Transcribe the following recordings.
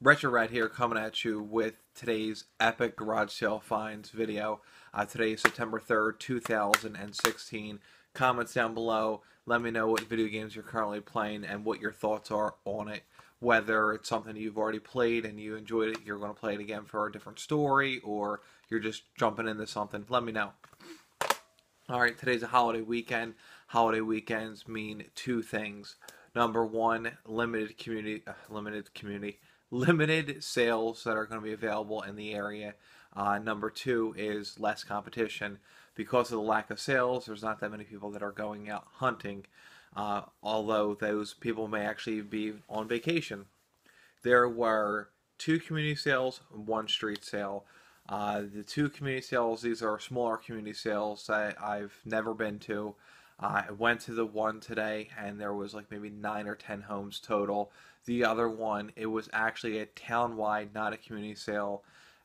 Retro Red here coming at you with today's epic garage sale finds video. Today is September 3rd, 2016. Comments down below. Let me know what video games you're currently playing and what your thoughts are on it. Whether it's something you've already played and you enjoyed it, you're going to play it again for a different story, or you're just jumping into something. Let me know. Alright, today's a holiday weekend. Holiday weekends mean two things. Number one, limited sales that are going to be available in the area. Number two is less competition. Because of the lack of sales, there's not that many people that are going out hunting, although those people may actually be on vacation. There were two community sales and one street sale. The two community sales, these are smaller community sales that I've never been to. I went to the one today and there was like maybe 9 or 10 homes total. The other one, it was actually a town-wide, not a community sale,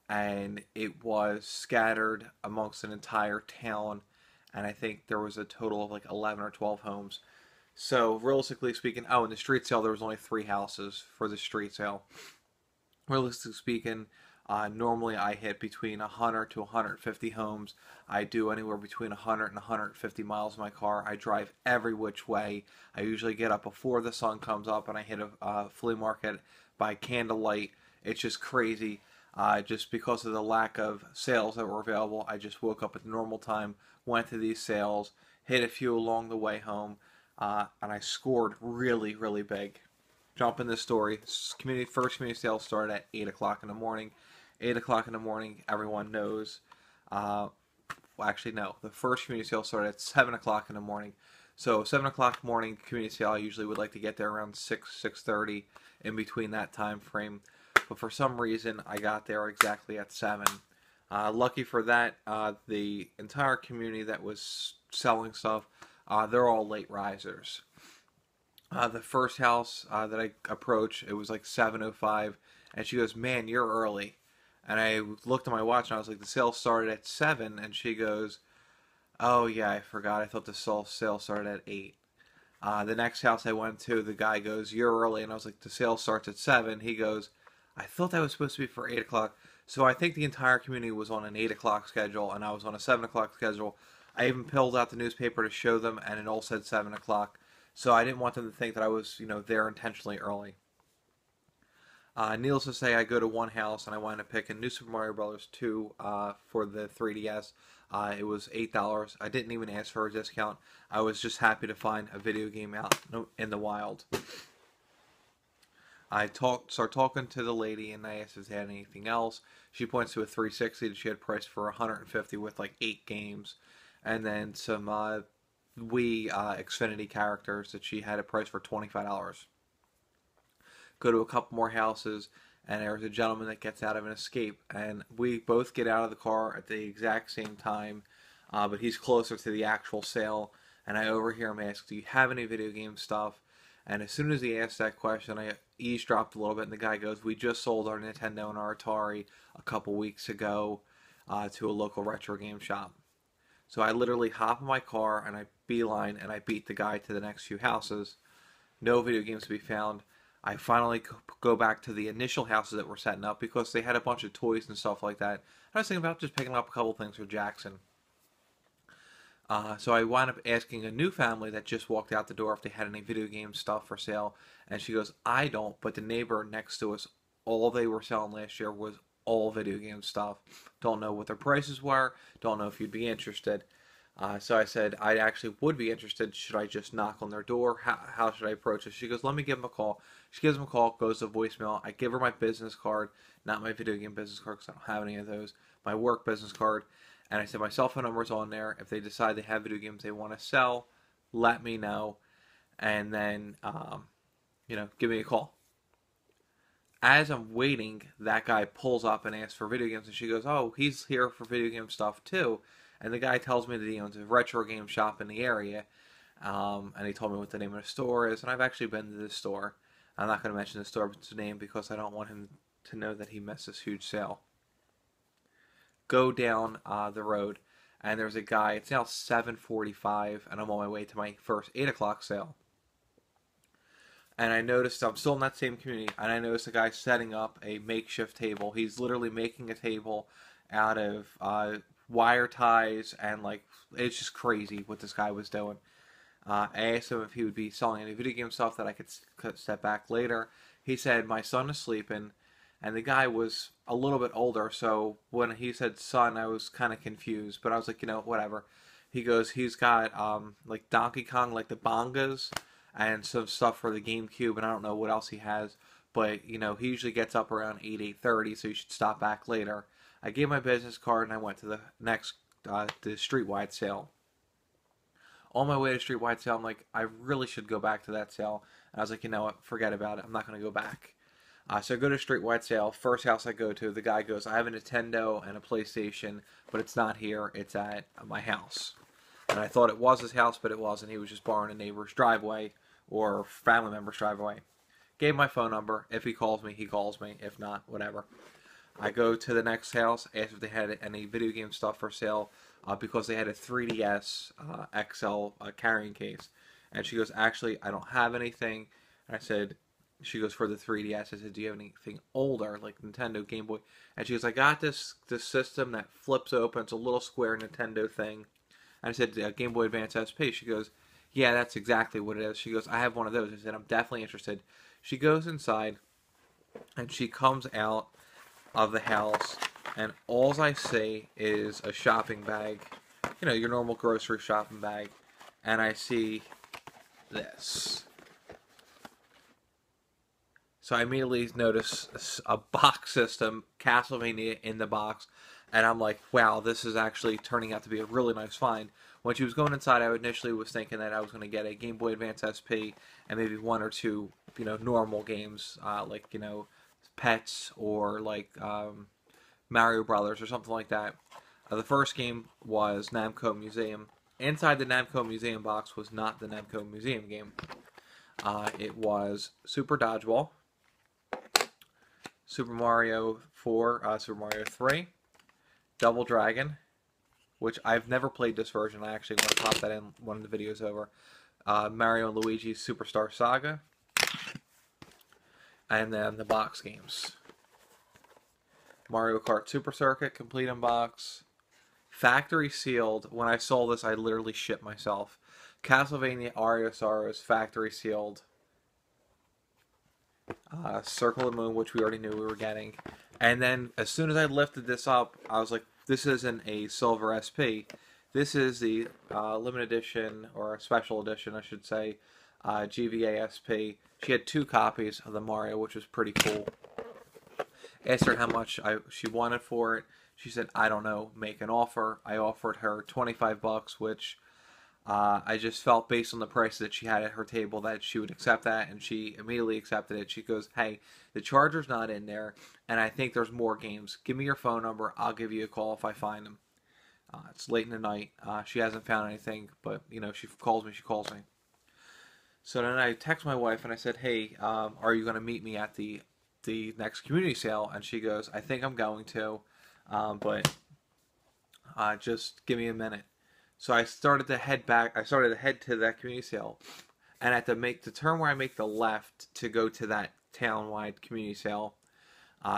and it was scattered amongst an entire town, and I think there was a total of like 11 or 12 homes. So realistically speaking, oh, in the street sale there was only 3 houses for the street sale. Realistically speaking, normally I hit between 100 to 150 homes. I do anywhere between 100 and 150 miles in my car. I drive every which way. I usually get up before the sun comes up and I hit a flea market by candlelight. It's just crazy. Just because of the lack of sales that were available, I just woke up at the normal time, went to these sales, hit a few along the way home, and I scored really, really big. Jump in this story. First community sale started at 8 o'clock in the morning. 8 o'clock in the morning, everyone knows. Well, actually, no. The first community sale started at 7 o'clock in the morning. So 7 o'clock morning community sale, I usually would like to get there around 6:30, in between that time frame. But for some reason, I got there exactly at 7. Lucky for that, the entire community that was selling stuff, they're all late risers. The first house that I approached, it was like 7:05, and she goes, "Man, you're early." And I looked at my watch and I was like, "The sale started at 7." And she goes, "Oh yeah, I forgot. I thought the sale started at 8." The next house I went to, the guy goes, "You're early." And I was like, "The sale starts at 7." He goes, "I thought that was supposed to be for 8 o'clock." So I think the entire community was on an 8 o'clock schedule and I was on a 7 o'clock schedule. I even pulled out the newspaper to show them and it all said 7 o'clock. So I didn't want them to think that I was, there intentionally early. Needless to say, I go to one house and I wind up picking New Super Mario Bros. 2 for the 3DS. It was $8. I didn't even ask for a discount. I was just happy to find a video game out in the wild. I start talking to the lady and I asked if they had anything else. She points to a 360 that she had priced for 150 with like 8 games, and then some Wii Xfinity characters that she had a price for $25. Go to a couple more houses, and there's a gentleman that gets out of an Escape, and we both get out of the car at the exact same time, but he's closer to the actual sale, and I overhear him ask, "Do you have any video game stuff?" And as soon as he asked that question, I eavesdropped a little bit, and the guy goes, "We just sold our Nintendo and our Atari a couple weeks ago to a local retro game shop." So I literally hop in my car, and I beeline, and I beat the guy to the next few houses. No video games to be found. I finally go back to the initial houses that were setting up because they had a bunch of toys and stuff like that. I was thinking about just picking up a couple things for Jackson. So I wound up asking a new family that just walked out the door if they had any video game stuff for sale. And she goes, "I don't, but the neighbor next to us, all they were selling last year was all video game stuff. Don't know what their prices were. Don't know if you'd be interested." So I said, "I actually would be interested. Should I just knock on their door? How should I approach it?" She goes, "Let me give them a call." She gives them a call, goes to voicemail. I give her my business card, not my video game business card because I don't have any of those, my work business card. And I said, "My cell phone number is on there. If they decide they have video games they want to sell, let me know. And then, give me a call." As I'm waiting, that guy pulls up and asks for video games. And she goes, "Oh, he's here for video game stuff too." And the guy tells me that he owns a retro game shop in the area. And he told me what the name of the store is. And I've actually been to this store. I'm not going to mention the store's name because I don't want him to know that he missed this huge sale. Go down the road, and there's a guy. It's now 7:45, and I'm on my way to my first 8 o'clock sale. and I noticed I'm still in that same community, and I noticed a guy setting up a makeshift table. He's literally making a table out of wire ties, and like it's just crazy what this guy was doing. I asked him if he would be selling any video game stuff that I could step back later. He said my son is sleeping, and the guy was a little bit older, so when he said son, I was kind of confused, but I was like, whatever. He goes, he's got like Donkey Kong, like the bongas, and some stuff for the GameCube, and I don't know what else he has, but he usually gets up around 8:30, so you should stop back later. I gave my business card and I went to the next the streetwide sale. On my way to streetwide sale, I'm like, I really should go back to that sale. And I was like, you know what, forget about it. I'm not going to go back. So I go to streetwide sale. First house I go to, the guy goes, I have a Nintendo and a PlayStation, but it's not here. It's at my house. And I thought it was his house, but it wasn't. He was just borrowing a neighbor's driveway or family member's driveway. Gave my phone number. If he calls me, he calls me. If not, whatever. I go to the next house, ask if they had any video game stuff for sale, because they had a 3DS XL carrying case. And she goes, actually, I don't have anything. And I said, she goes, for the 3DS. I said, do you have anything older, like Nintendo, Game Boy? And she goes, I got this system that flips open. It's a little square Nintendo thing. And I said, Game Boy Advance SP. She goes, yeah, that's exactly what it is. She goes, I have one of those. I said, I'm definitely interested. She goes inside, and she comes out of the house, and all I see is a shopping bag, your normal grocery shopping bag, and I see this. So I immediately notice a box system, Castlevania in the box, and I'm like, wow, this is actually turning out to be a really nice find. When she was going inside, I initially was thinking that I was going to get a Game Boy Advance SP and maybe one or two, normal games, like, Pets or like Mario Brothers or something like that. The first game was Namco Museum. Inside the Namco Museum box was not the Namco Museum game. It was Super Dodgeball, Super Mario 4, Super Mario 3, Double Dragon, which I've never played this version. I actually want to pop that in one of the videos over. Mario and Luigi's Superstar Saga, and then the box games. Mario Kart Super Circuit, complete in box. Factory sealed. When I saw this, I literally shit myself. Castlevania Aria Sorrows, factory sealed. Circle of the Moon, which we already knew we were getting. And then, as soon as I lifted this up, I was like, this isn't a silver SP. This is the limited edition, or a special edition, I should say, GVA SP. She had 2 copies of the Mario, which was pretty cool. Asked her how much she wanted for it. She said, I don't know, make an offer. I offered her $25, which I just felt based on the price that she had at her table that she would accept that, and she immediately accepted it. She goes, hey, the charger's not in there, and I think there's more games. Give me your phone number. I'll give you a call if I find them. It's late in the night. She hasn't found anything, but, she calls me, she calls me. So then I text my wife, and I said, hey, are you going to meet me at the next community sale? And she goes, I think I'm going to, but just give me a minute. So I started to head back. I started to head to that community sale, and at the turn where I make the left to go to that town-wide community sale,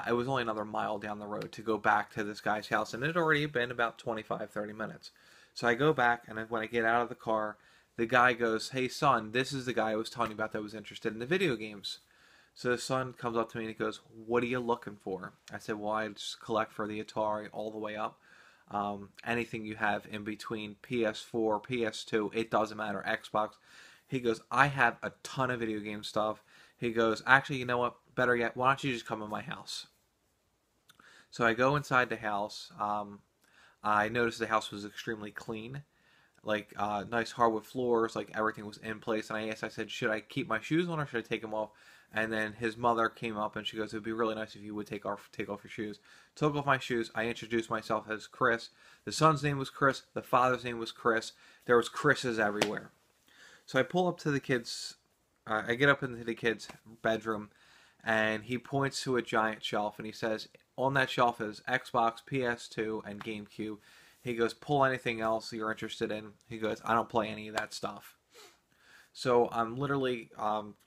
it was only another mile down the road to go back to this guy's house, and it had already been about 25-30 minutes. So I go back, and when I get out of the car, the guy goes, hey son, this is the guy I was telling you about that was interested in the video games. So the son comes up to me and he goes, what are you looking for? I said, well, I just collect for the Atari all the way up. Anything you have in between PS4, PS2, it doesn't matter, Xbox. He goes, I have a ton of video game stuff. He goes, actually, you know what, better yet, why don't you just come in my house? So I go inside the house. I noticed the house was extremely clean, like nice hardwood floors, like everything was in place. And I said, should I keep my shoes on or should I take them off? And then his mother came up and she goes, it would be really nice if you would take off your shoes. Took off my shoes. I introduced myself as Chris. The son's name was Chris. The father's name was Chris. There was Chris's everywhere. So I pull up to the kids. I get up into the kid's bedroom, and he points to a giant shelf, and he says, on that shelf is Xbox, PS2, and GameCube. He goes, pull anything else you're interested in. He goes, I don't play any of that stuff. So I'm literally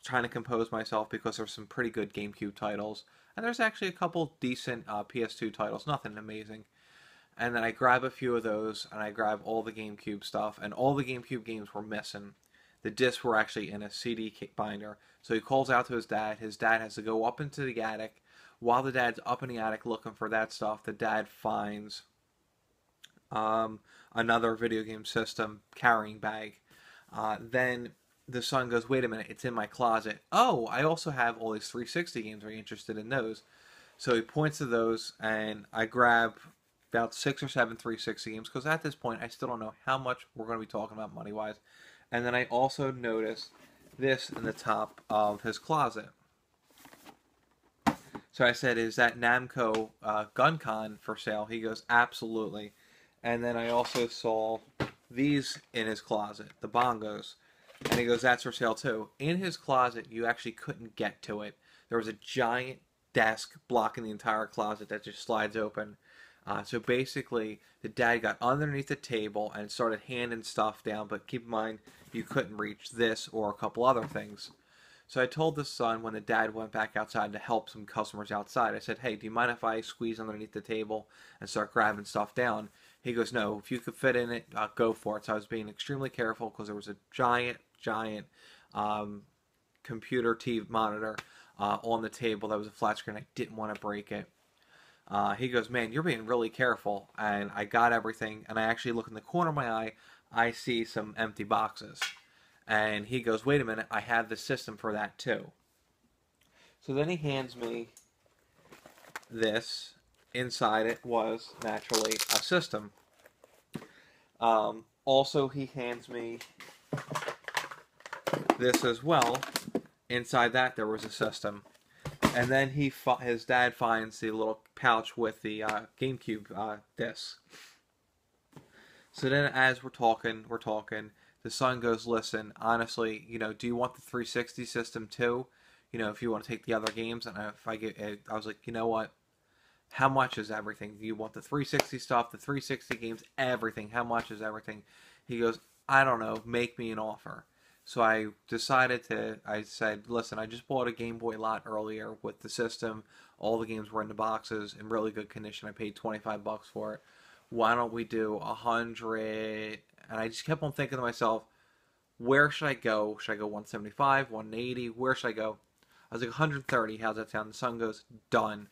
trying to compose myself because there's some pretty good GameCube titles, and there's actually a couple decent PS2 titles, nothing amazing. And then I grab a few of those, and I grab all the GameCube stuff, and all the GameCube games were missing. The discs were actually in a CD binder. So he calls out to his dad. His dad has to go up into the attic. While the dad's up in the attic looking for that stuff, the dad finds um, another video game system carrying bag. Then the son goes, "Wait a minute, it's in my closet. Oh, I also have all these 360 games. Are you interested in those?" So he points to those, and I grab about 6 or 7 360 games because at this point I still don't know how much we're going to be talking about money wise. And then I also notice this in the top of his closet. So I said, "Is that Namco GunCon for sale?" He goes, "Absolutely." And then I also saw these in his closet, the bongos. And he goes, "That's for sale too." In his closet, you actually couldn't get to it. There was a giant desk blocking the entire closet that just slides open. So basically, the dad got underneath the table and started handing stuff down, but keep in mind, you couldn't reach this or a couple other things. So I told the son when the dad went back outside to help some customers outside, I said, "Hey, do you mind if I squeeze underneath the table and start grabbing stuff down?" He goes, "No, if you could fit in it, go for it." So I was being extremely careful because there was a giant um, computer TV monitor on the table that was a flat screen. I didn't want to break it. He goes, "Man, you're being really careful." And I got everything, and I actually look in the corner of my eye, I see some empty boxes. And he goes, "Wait a minute, I have the system for that too." So then he hands me this. Inside it was, naturally, a system. Also, he hands me this as well. Inside that, there was a system. And then his dad finds the little pouch with the GameCube disc. So then, as we're talking, the son goes, "Listen, honestly, do you want the 360 system too? If you want to take the other games." And I was like, "You know what? How much is everything? Do you want the 360 stuff, the 360 games, everything? How much is everything?" He goes, "I don't know. Make me an offer." So I said, "Listen, I just bought a Game Boy lot earlier with the system. All the games were in the boxes in really good condition. I paid $25 for it. Why don't we do 100?" And I just kept on thinking to myself, where should I go? Should I go 175, 180? Where should I go? I was like, 130. How's that sound? The son goes, "Done."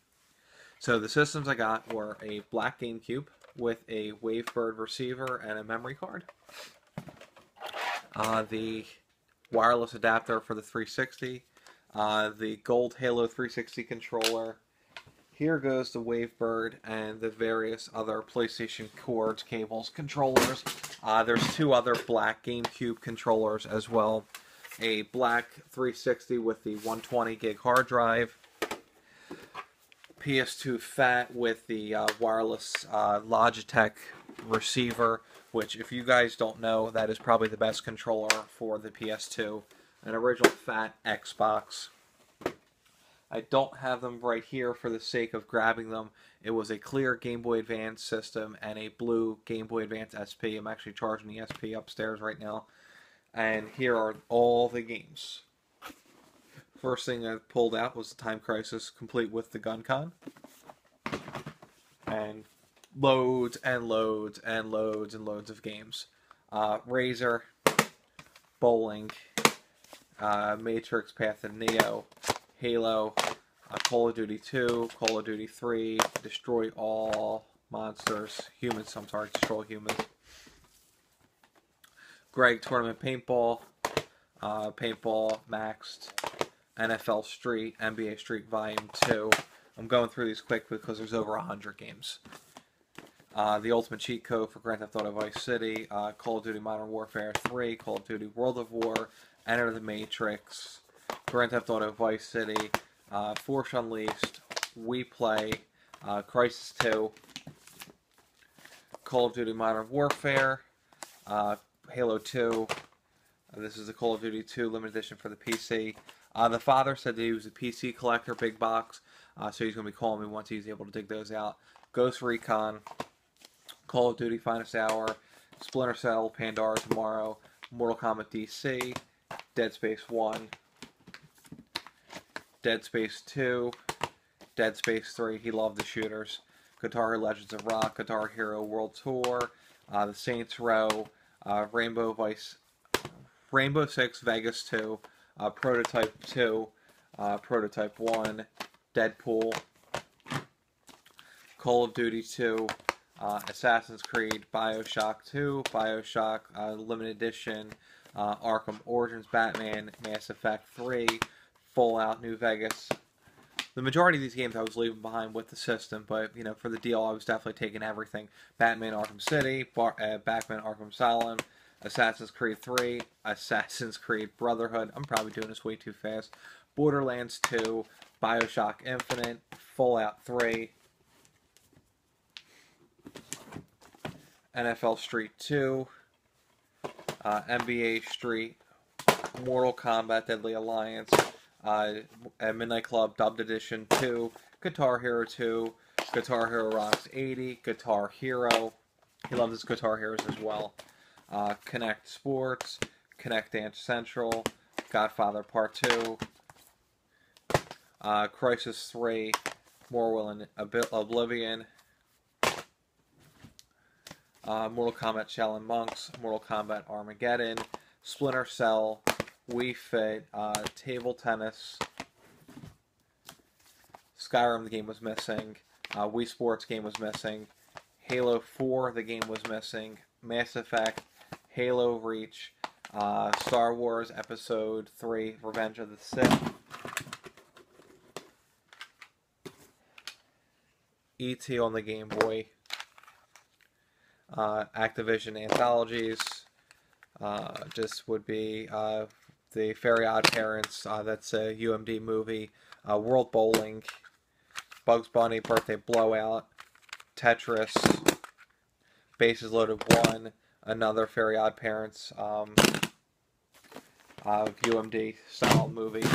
So the systems I got were a black GameCube with a Wavebird receiver and a memory card. The wireless adapter for the 360. The gold Halo 360 controller. Here goes the Wavebird and the various other PlayStation cords, cables, controllers. There's 2 other black GameCube controllers as well. A black 360 with the 120 gig hard drive. PS2 Fat with the wireless Logitech receiver, which, if you guys don't know, that is probably the best controller for the PS2. An original Fat Xbox. I don't have them right here for the sake of grabbing them. It was a clear Game Boy Advance system and a blue Game Boy Advance SP. I'm actually charging the SP upstairs right now. And here are all the games. First thing I pulled out was the Time Crisis, complete with the GunCon. And loads and loads and loads and loads of games. Razor, Bowling, Matrix, Path of Neo, Halo, Call of Duty 2, Call of Duty 3, Destroy All Monsters, Humans, I'm sorry, Destroy Humans. Greg Tournament Paintball, Paintball Maxed, NFL Street, NBA Street Volume 2. I'm going through these quick because there's over 100 games. The Ultimate Cheat Code for Grand Theft Auto Vice City, Call of Duty Modern Warfare 3, Call of Duty World of War, Enter the Matrix, Grand Theft Auto Vice City, Force Unleashed, We Play, Crysis 2, Call of Duty Modern Warfare, Halo 2. This is the Call of Duty 2 limited edition for the PC. The father said that he was a PC collector, big box, so he's going to be calling me once he's able to dig those out. Ghost Recon, Call of Duty Finest Hour, Splinter Cell, Pandora Tomorrow, Mortal Kombat DC, Dead Space 1, Dead Space 2, Dead Space 3, he loved the shooters, Guitar Hero Legends of Rock, Guitar Hero World Tour, the Saints Row, Rainbow 6, Vegas 2, Prototype 2, Prototype 1, Deadpool, Call of Duty 2, Assassin's Creed, Bioshock 2, Bioshock Limited Edition, Arkham Origins, Batman, Mass Effect 3, Fallout New Vegas. The majority of these games I was leaving behind with the system, but you know, for the deal, I was definitely taking everything. Batman Arkham City, Batman Arkham Asylum, Assassin's Creed 3, Assassin's Creed Brotherhood. I'm probably doing this way too fast. Borderlands 2, Bioshock Infinite, Fallout 3, NFL Street 2, NBA Street, Mortal Kombat Deadly Alliance, Midnight Club Dubbed Edition 2, Guitar Hero 2, Guitar Hero Rocks 80, Guitar Hero. He loves his Guitar Heroes as well. Connect Sports, Connect Dance Central, Godfather Part 2, Crisis 3, Morrowind Oblivion, Mortal Kombat Shaolin Monks, Mortal Kombat Armageddon, Splinter Cell, Wii Fit, Table Tennis, Skyrim the game was missing, Wii Sports game was missing, Halo 4 the game was missing, Mass Effect, Halo Reach, Star Wars Episode 3, Revenge of the Sith, E.T. on the Game Boy, Activision Anthologies, just would be the Fairy Odd Parents, that's a UMD movie, World Bowling, Bugs Bunny Birthday Blowout, Tetris, Bases Loaded 1, another Fairy Odd Parents UMD style movie.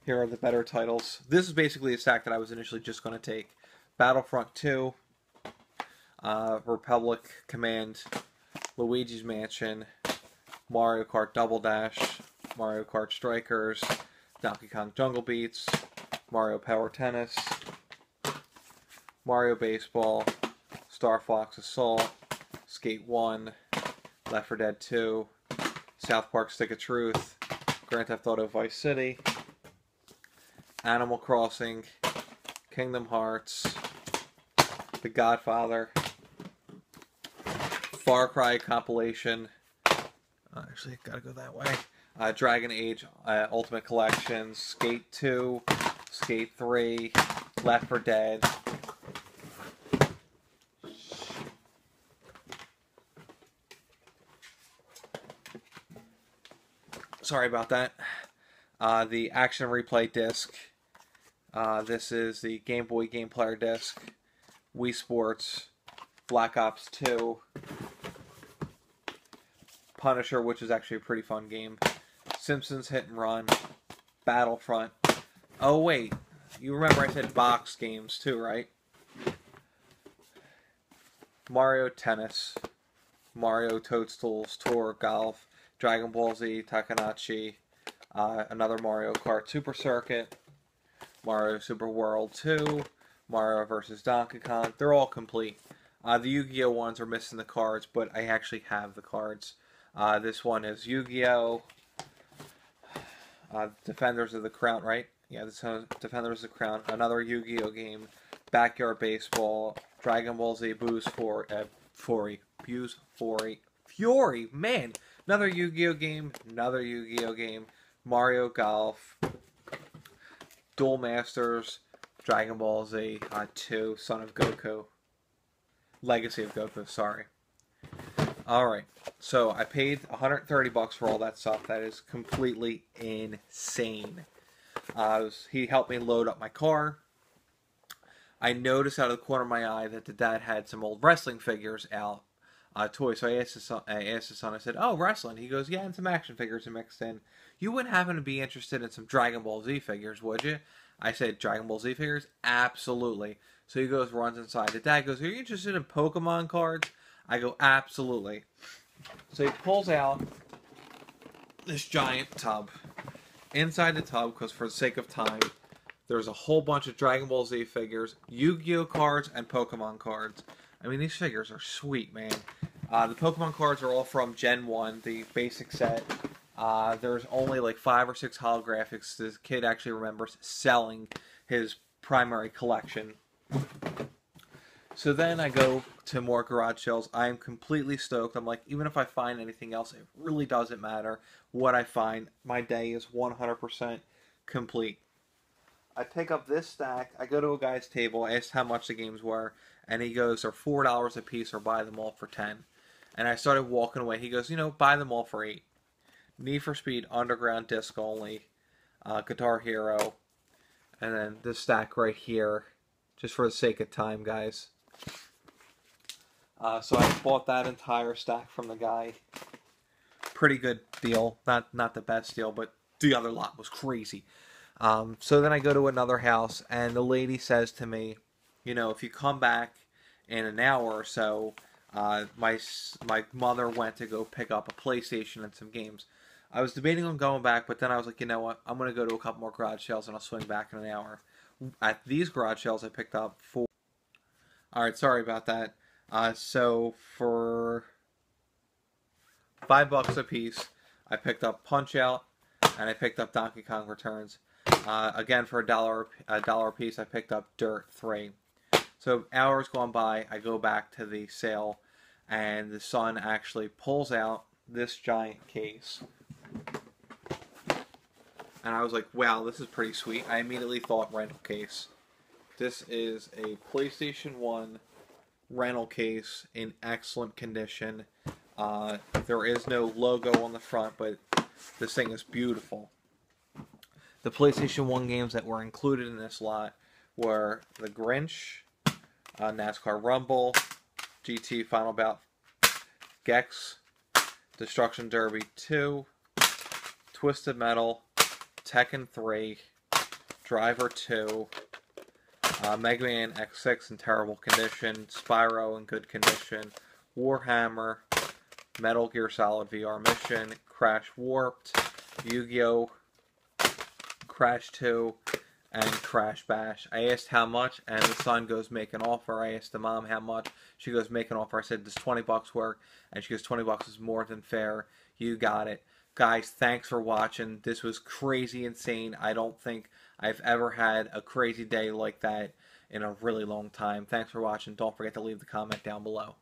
Here are the better titles. This is basically a stack that I was initially just going to take. Battlefront 2, Republic Command, Luigi's Mansion, Mario Kart Double Dash, Mario Kart Strikers, Donkey Kong Jungle Beats, Mario Power Tennis, Mario Baseball, Star Fox Assault, Skate 1, Left 4 Dead 2, South Park Stick of Truth, Grand Theft Auto Vice City, Animal Crossing, Kingdom Hearts, The Godfather, Far Cry compilation, actually gotta go that way, Dragon Age Ultimate Collection, Skate 2, Skate 3, Left 4 Dead, sorry about that, the Action Replay disc, this is the Game Boy Game Player disc, Wii Sports, Black Ops 2, Punisher, which is actually a pretty fun game, Simpsons Hit and Run, Battlefront. Oh wait, you remember I said box games too, right? Mario Tennis, Mario Toadstools Tour Golf, Dragon Ball Z Takanachi, another Mario Kart Super Circuit, Mario Super World 2, Mario vs. Donkey Kong. They're all complete. The Yu-Gi-Oh! Ones are missing the cards, but I actually have the cards. This one is Yu-Gi-Oh! Defenders of the Crown, right? Yeah, this is Defenders of the Crown. Another Yu-Gi-Oh! Game. Backyard Baseball. Dragon Ball Z Fury. Man! Another Yu-Gi-Oh! Game. Another Yu-Gi-Oh! Game. Mario Golf. Duel Masters. Dragon Ball Z 2. Son of Goku. Legacy of Goku, sorry. Alright, so I paid $130 for all that stuff. That is completely insane. He helped me load up my car. I noticed out of the corner of my eye that the dad had some old wrestling figures out, toys. So I asked his son, I said, "Oh, wrestling?" He goes, "Yeah, and some action figures are mixed in. You wouldn't happen to be interested in some Dragon Ball Z figures, would you?" I said, "Dragon Ball Z figures? Absolutely." So he goes, runs inside. The dad goes, "Are you interested in Pokemon cards?" I go, absolutely. So he pulls out this giant tub. Inside the tub, because for the sake of time, there's a whole bunch of Dragon Ball Z figures, Yu-Gi-Oh cards, and Pokemon cards. I mean, these figures are sweet, man. The Pokemon cards are all from Gen 1, the basic set. There's only like 5 or 6 holographics. This kid actually remembers selling his primary collection. So then I go to more garage sales. I am completely stoked. I'm like, even if I find anything else, it really doesn't matter what I find. My day is 100% complete. I pick up this stack. I go to a guy's table. I asked how much the games were, and he goes, "They're $4 a piece, or buy them all for 10." And I started walking away. He goes, buy them all for 8. Need for Speed Underground disc only, Guitar Hero, and then this stack right here, just for the sake of time, guys. So I bought that entire stack from the guy. Pretty good deal. Not the best deal, but the other lot was crazy. So then I go to another house, and the lady says to me, if you come back in an hour or so, my mother went to go pick up a PlayStation and some games. I was debating on going back, but then I was like, you know what? I'm going to go to a couple more garage sales, and I'll swing back in an hour. At these garage sales, I picked up 4. Alright, sorry about that. So for $5 a piece, I picked up Punch-Out, and I picked up Donkey Kong Returns. Again, for a dollar a piece, I picked up Dirt 3. So hours gone by, I go back to the sale, and the son actually pulls out this giant case. And I was like, wow, this is pretty sweet. I immediately thought rental case. This is a PlayStation 1 rental case in excellent condition. There is no logo on the front, but this thing is beautiful. The PlayStation 1 games that were included in this lot were The Grinch, NASCAR Rumble, GT Final Bout, Gex, Destruction Derby 2, Twisted Metal, Tekken 3, Driver 2, Mega Man X6 in terrible condition, Spyro in good condition, Warhammer, Metal Gear Solid VR Mission, Crash Warped, Yu-Gi-Oh! Crash 2, and Crash Bash. I asked how much, and the son goes, make an offer. I asked the mom how much. She goes, make an offer. I said, does $20 work? And she goes, $20 is more than fair. You got it. Guys, thanks for watching. This was crazy insane. I don't think I've ever had a crazy day like that in a really long time. Thanks for watching. Don't forget to leave the comment down below.